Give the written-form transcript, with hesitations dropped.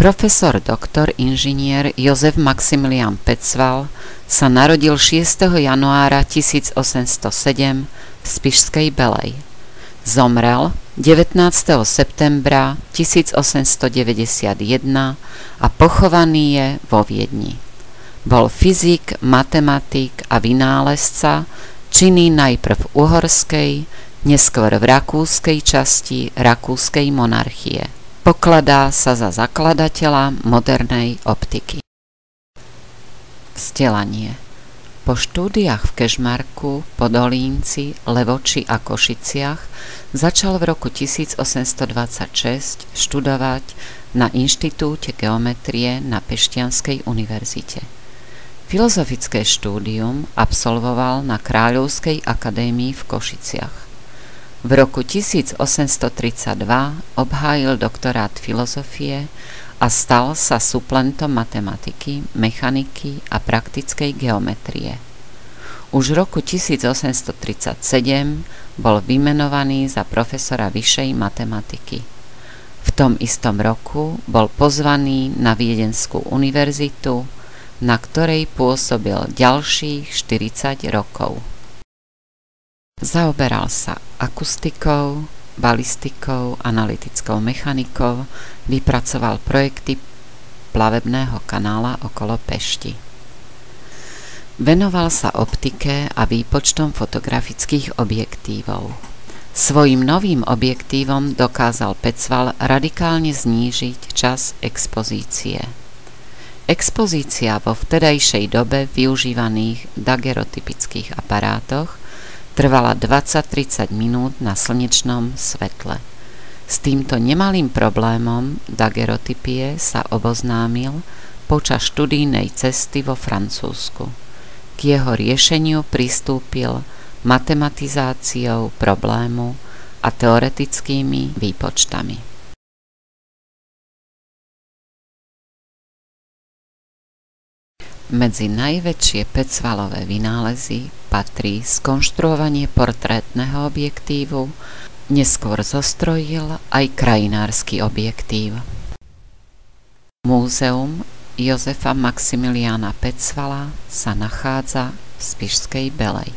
Profesor doktor inžinier Jozef Maximilián Pecval sa narodil 6. januára 1807 v Spišskej Belej. Zomrel 19. septembra 1891 a pochovaný je vo Viedni. Bol fyzik, matematik a vynálezca, činný najprv v uhorskej, neskôr v rakúskej časti rakúskej monarchie. Pokladá sa za zakladateľa modernej optiky. Vzdelanie. Po štúdiách v Kežmarku, Podolínci, Levoči a Košiciach začal v roku 1826 študovať na Inštitúte geometrie na Pešťanskej univerzite. Filozofické štúdium absolvoval na Kráľovskej akadémii v Košiciach. V roku 1832 obhájil doktorát filozofie a stal sa suplentom matematiky, mechaniky a praktickej geometrie. Už v roku 1837 bol vymenovaný za profesora vyššej matematiky. V tom istom roku bol pozvaný na Viedenskú univerzitu, na ktorej pôsobil ďalších 40 rokov. Zaoberal sa akustikou, balistikou, analytickou mechanikou, vypracoval projekty plavebného kanála okolo Pešti. Venoval sa optike a výpočtom fotografických objektívov. Svojím novým objektívom dokázal Pecval radikálne znížiť čas expozície. Expozícia vo vtedajšej dobe využívaných dagerotypických aparátoch trvala 20-30 minút na slnečnom svetle. S týmto nemalým problémom dagerotypie sa oboznámil počas študijnej cesty vo Francúzsku. K jeho riešeniu pristúpil matematizáciou problému a teoretickými výpočtami. Medzi najväčšie Pecvalové vynálezy patrí skonštruovanie portrétneho objektívu, neskôr zostrojil aj krajinársky objektív. Múzeum Jozefa Maximiliána Pecvala sa nachádza v Spišskej Belej.